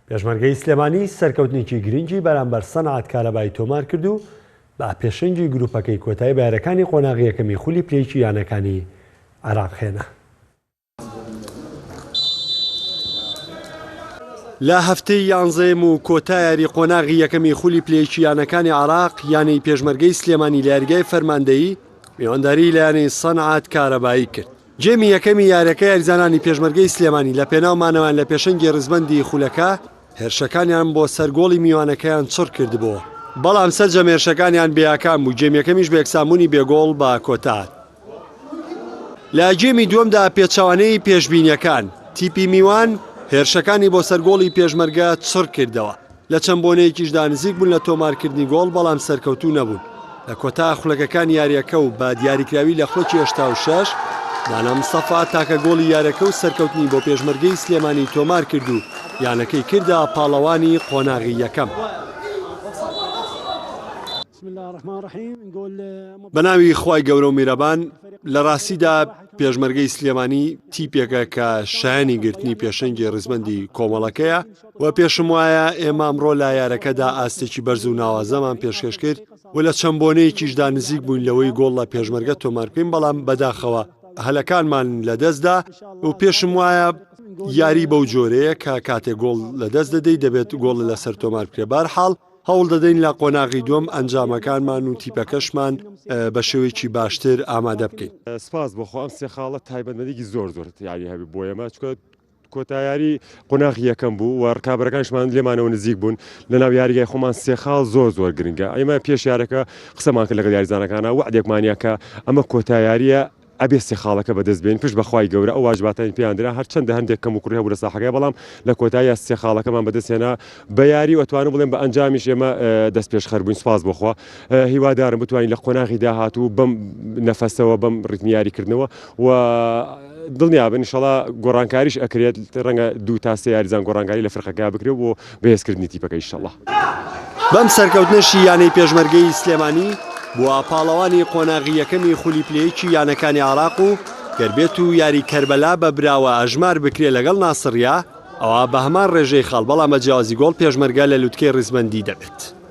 پێشمەرگەی سلێمانی سەرکەوتنێکی گرنگی بەرامبەر سەنعات کارەبایی تۆمار کرد و بە پێشەنگی گروپەکەی کۆتایی بە یاریەکانی قۆناغی یەکەمی خولی پلەیەکی یانەکانی عێراق هێنا. لە هەفتەی 11 و کۆتا یاری قۆناغی یەکەمی خولی پلەیەکی یانەکانی عێراق یانەی پێشمەرگەی سلێمانی لە یاریگای فەرماندەیی میوانداری لە یانەی سەنعات کارەبایی کرد. جێمی یەکەمی یاریەکە یاریزانانی پێشمەرگەی سلێمانی لە پێناومانەوان لە پێشەنگی ڕزبەندی خولەکە هێرشەکانیان بۆ سەرگۆڵی میوانەکەیان چڕ کردبووە، بەڵام سەرجەم هێرشەکانیان بێیاکان بوو. جێمی یەکەمیش بە یەکسانبوونی بێگۆڵ بە کۆتا. لە جێمی دووەمدا پێچەوانەی پێشبینیەکان تیپی میوان هێرشەکانی بۆ سەرگۆڵی پێشمەرگە چڕ کردەوە. لە چەند بۆنەیەکیشدا نزیک بوون لە تۆمارکردنی گۆڵ، بەڵام سەرکەوتوو نەبوون. لە کۆتا خولەکەکان یاریەکە و بە دیاریکراوی لە خولەکی 86 دانا مستەفا تاکە گۆڵی یارەکە و سەرکەوتنی بۆ پێشمەرگەی سلێمانی تۆمار کرد و یانەکەی کردە پاڵەوانی قۆناغی یەکەم. بەناوی خوای گەورە و میرەبان، لە ڕاستیدا پێشمەرگەی سلێمانی تیپێکە کە شایانی گرتنی پێشەنگی ڕزبەندی کۆمەڵەکەیە و پێشم وایە ئێمە ئەمڕۆ لا یارەکەدا ئاستێکی بەرز و ناوازەمان پێشکەش کرد و لە چەند بۆنەیەکیشدا نزیک بووین لەوەی گۆڵ لە پێشمەرگە تۆمار بکەین، بەڵام بەداخەوە هەلەکانمان لەدەستدا و پێشم وایە یاری بەو جۆرەیە کە کاتێک گۆڵ لەدەست دەدەی دەبێت گۆڵ لەسەر تۆمار بکرێ. بەرحاڵ هەوڵ دەدەین لە قۆناغی دووەم ئەنجامەکانمان و تیپەکەشمان بە شێوەیەکی باشتر ئامادە بکەین. سپاس بۆخۆ ئەم سێ خاڵە تایبەتمەندێکی زۆر یاری هەبی بۆ ئێمە، چونکە کۆتایاری قۆناغی یەکەم بوو و ڕکابەرەکانشمان لێمانەوە نزیک بوون. لەناو یاریگای خۆمان سێ خاڵ زۆر گرنگە. ئێمە پێش یارەکە قسەمان کرد لەگەڵ یاریزانەکانە وعدێکمانە کە ئەمە کۆتایاریە ئەبێ سێ خاڵەکە بەدەستبێن پشت بەخوای گەورە ئەو واجباتانی پێیاندرا هەرچەندە هەندێک کەم و کوڕی هەبوو لە ساحەکەی، بەڵام لە کۆتایی سێ خاڵەکەمان بەدەستێنا بە یاری وەتوانم بڵێن بە ئەنجامیش ئێمە دەست پێش خەر بووین. سپاس بۆخوا هیوادارم بتوانین لە قۆناغی داهاتوو بەم نەفەسەوە بەم ڕیتمی یاریکردنەوە و دڵنیابن ئینشەڵا گۆڕانکاریش ئەکرێت ڕەنگە 2 تا 3 یاریزان گۆڕانکاری لە فرقەکە بکرێت بۆ بەهێزکردنی تیپەکە ئینشەڵا. بەم سەرکەوتنەشی یانەی پێشمەرگەی سلێمانی بووە پاڵەوانی قۆناغی یەکەمی خولی پلەیەکی یانەکانی عێراق و گەربێت و یاری کەربەلا بە براوە ئەژمار بکرێ لەگەڵ ناسڕیا ئەوە بە هەمان ڕێژەی خاڵ، بەڵام بە جیازی گۆڵ پێشمەرگە لە لووتکەی ڕزبەندی دەبێت.